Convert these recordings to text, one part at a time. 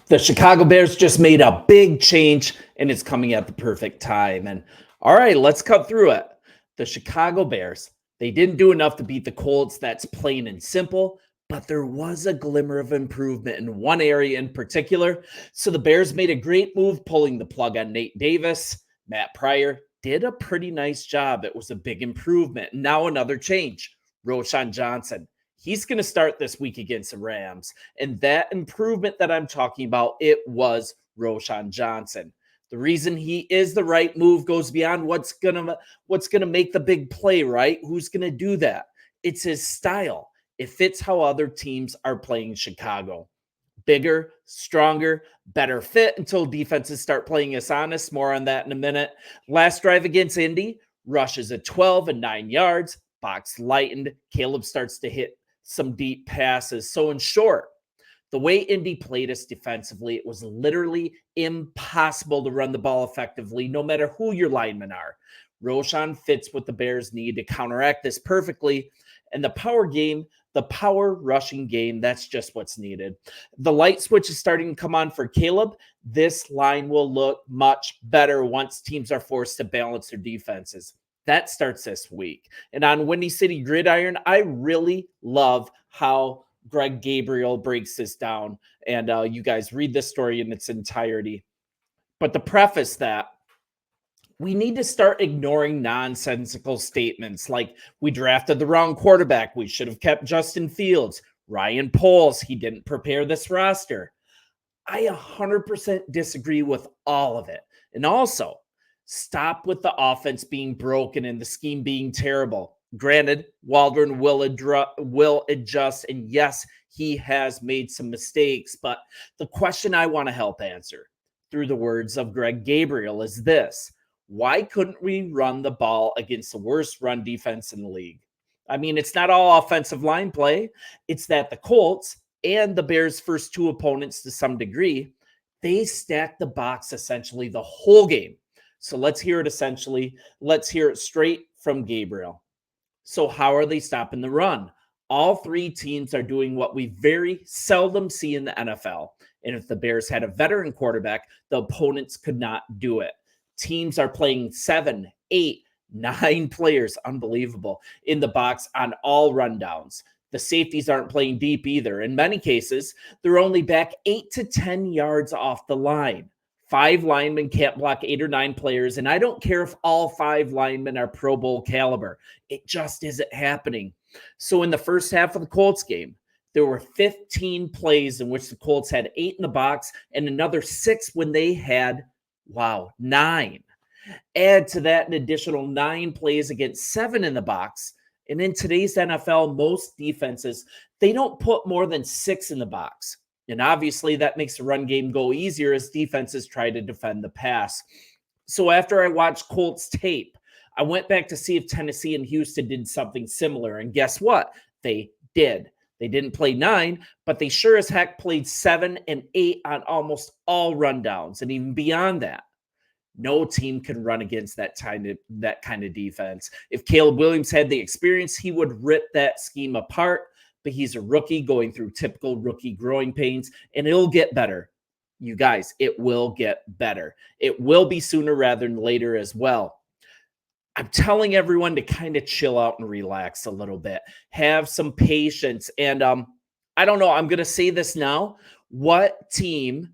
The Chicago Bears just made a big change and it's coming at the perfect time. And all right, let's cut through it. The Chicago Bears, they didn't do enough to beat the Colts. That's plain and simple. But there was a glimmer of improvement in one area in particular. So the Bears made a great move pulling the plug on Nate Davis. Matt Pryor did a pretty nice job. It was a big improvement. Now another change. Roshan Johnson. He's going to start this week against the Rams. And that improvement that I'm talking about, it was Roshan Johnson. The reason he is the right move goes beyond what's gonna make the big play, right? Who's gonna do that? It's his style. It fits how other teams are playing Chicago. Bigger, stronger, better fit until defenses start playing us honest. More on that in a minute. Last drive against Indy, rushes at 12 and 9 yards, box lightened. Caleb starts to hit some deep passes. So in short, the way Indy played us defensively, it was literally impossible to run the ball effectively, no matter who your linemen are. Roshan fits what the Bears need to counteract this perfectly. And the power rushing game, that's just what's needed. The light switch is starting to come on for Caleb. This line will look much better once teams are forced to balance their defenses. That starts this week. And on Windy City Gridiron, I really love how Greg Gabriel breaks this down. And you guys read this story in its entirety. But to preface that, we need to start ignoring nonsensical statements like we drafted the wrong quarterback. We should have kept Justin Fields. Ryan Poles, he didn't prepare this roster. I 100% disagree with all of it. And also, stop with the offense being broken and the scheme being terrible. Granted, Waldron will adjust, and yes, he has made some mistakes. But the question I want to help answer through the words of Greg Gabriel is this. Why couldn't we run the ball against the worst run defense in the league? I mean, it's not all offensive line play. It's that the Colts and the Bears' first two opponents to some degree, they stacked the box essentially the whole game. So let's hear it straight from Gabriel. So how are they stopping the run? All three teams are doing what we very seldom see in the NFL. And if the Bears had a veteran quarterback, the opponents could not do it. Teams are playing 7, 8, 9 players, unbelievable, in the box on all rundowns. The safeties aren't playing deep either. In many cases, they're only back 8 to 10 yards off the line. 5 linemen can't block 8 or 9 players, and I don't care if all 5 linemen are Pro Bowl caliber. It just isn't happening. So in the first half of the Colts game, there were 15 plays in which the Colts had 8 in the box and another 6 when they had, 9. Add to that an additional 9 plays against 7 in the box. And in today's NFL, most defenses, they don't put more than 6 in the box. And obviously that makes the run game go easier as defenses try to defend the pass. So after I watched Colts tape, I went back to see if Tennessee and Houston did something similar. And guess what? They did. They didn't play 9, but they sure as heck played 7 and 8 on almost all rundowns. And even beyond that, no team can run against that kind of defense. If Caleb Williams had the experience, he would rip that scheme apart. But he's a rookie going through typical rookie growing pains, and it'll get better. You guys, it will get better. It will be sooner rather than later as well. I'm telling everyone to kind of chill out and relax a little bit. Have some patience. And I don't know, I'm going to say this now. What team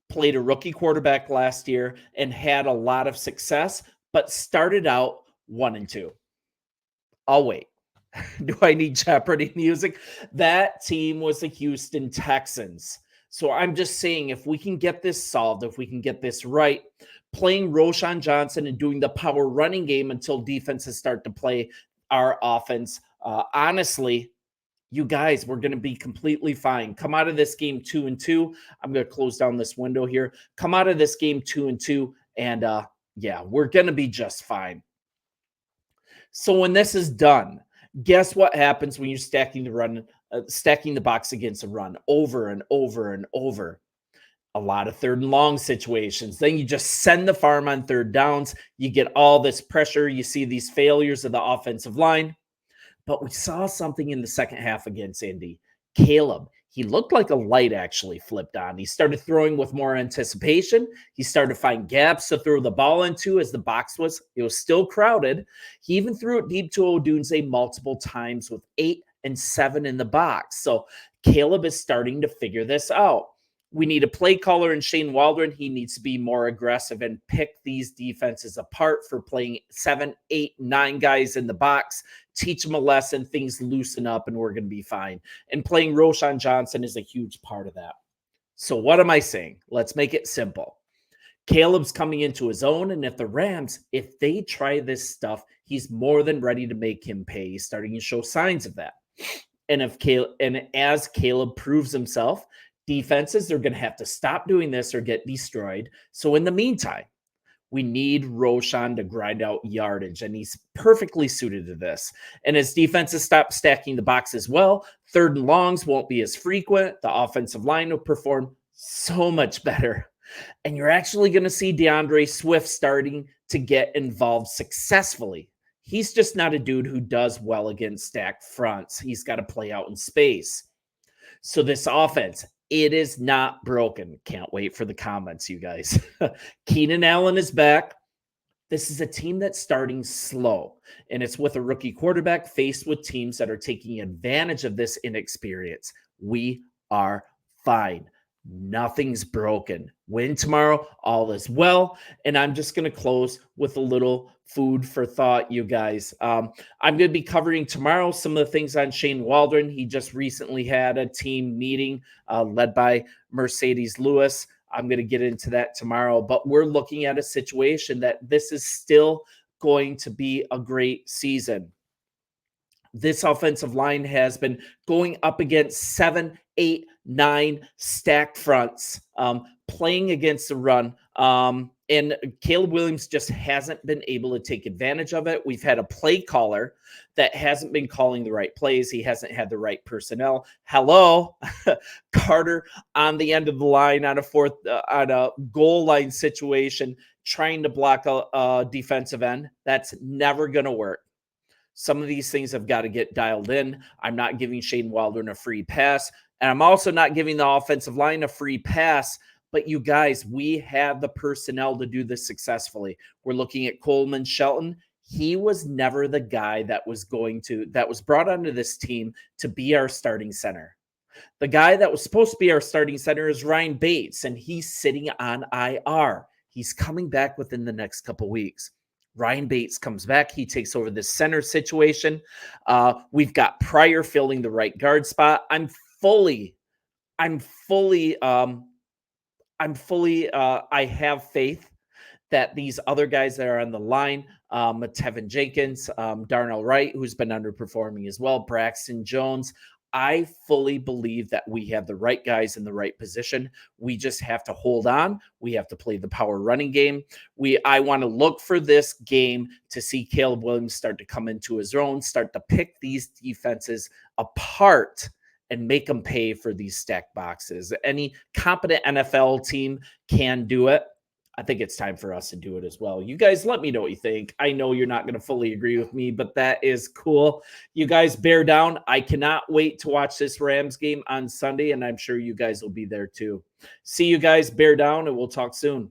played a rookie quarterback last year and had a lot of success, but started out 1-2? I'll wait. Do I need Jeopardy music? That team was the Houston Texans. So I'm just saying, if we can get this solved, if we can get this right, playing Roshan Johnson and doing the power running game until defenses start to play our offense, honestly, you guys, we're going to be completely fine. Come out of this game 2-2. I'm going to close down this window here. Come out of this game 2-2, and yeah, we're going to be just fine. So when this is done, guess what happens when you're stacking the box against a run over and over and over? A lot of 3rd and long situations. Then you just send the farm on 3rd downs. You get all this pressure. You see these failures of the offensive line. But we saw something in the second half against Indy. Caleb, he looked like a light actually flipped on. He started throwing with more anticipation. He started to find gaps to throw the ball into as the box was still crowded. He even threw it deep to Odunze multiple times with 8 and 7 in the box. So Caleb is starting to figure this out. We need a play caller in Shane Waldron. He needs to be more aggressive and pick these defenses apart for playing 7, 8, 9 guys in the box. Teach them a lesson. Things loosen up and we're going to be fine. And playing Roschon Johnson is a huge part of that. So what am I saying? Let's make it simple. Caleb's coming into his own, and if the Rams, if they try this stuff, he's more than ready to make him pay. He's starting to show signs of that. And as Caleb proves himself, defenses are going to have to stop doing this or get destroyed. So in the meantime, we need Roschon to grind out yardage, and he's perfectly suited to this. And as defenses stop stacking the box as well, 3rd and longs won't be as frequent. The offensive line will perform so much better. And you're actually going to see DeAndre Swift starting to get involved successfully. He's just not a dude who does well against stacked fronts. He's got to play out in space. So this offense, it is not broken. Can't wait for the comments, you guys. Keenan Allen is back. This is a team that's starting slow, and it's with a rookie quarterback faced with teams that are taking advantage of this inexperience. We are fine. Nothing's broken. Win tomorrow, all is well. And I'm just going to close with a little food for thought, you guys. I'm going to be covering tomorrow some of the things on Shane Waldron. He just recently had a team meeting led by Mercedes Lewis. I'm going to get into that tomorrow, but we're looking at a situation that this is still going to be a great season. This offensive line has been going up against 7, 8, 9 stacked fronts, playing against the run. And Caleb Williams just hasn't been able to take advantage of it. We've had a play caller that hasn't been calling the right plays. He hasn't had the right personnel. Hello, Carter on the end of the line on a goal line situation, trying to block a defensive end. That's never going to work. Some of these things have got to get dialed in. I'm not giving Shane Waldron a free pass, and I'm also not giving the offensive line a free pass. But you guys, we have the personnel to do this successfully. We're looking at Coleman Shelton. He was never the guy that was brought onto this team to be our starting center. The guy that was supposed to be our starting center is Ryan Bates, and he's sitting on IR. He's coming back within the next couple weeks. Ryan Bates comes back. He takes over this center situation. We've got Pryor filling the right guard spot. I have faith that these other guys that are on the line, Tevin Jenkins, Darnell Wright, who's been underperforming as well, Braxton Jones, I fully believe that we have the right guys in the right position. We just have to hold on. We have to play the power running game. I want to look for this game to see Caleb Williams start to come into his own, start to pick these defenses apart and make them pay for these stacked boxes. Any competent NFL team can do it. I think it's time for us to do it as well. You guys, let me know what you think. I know you're not going to fully agree with me, but that is cool. You guys bear down. I cannot wait to watch this Rams game on Sunday, and I'm sure you guys will be there too. See you guys, bear down, and we'll talk soon.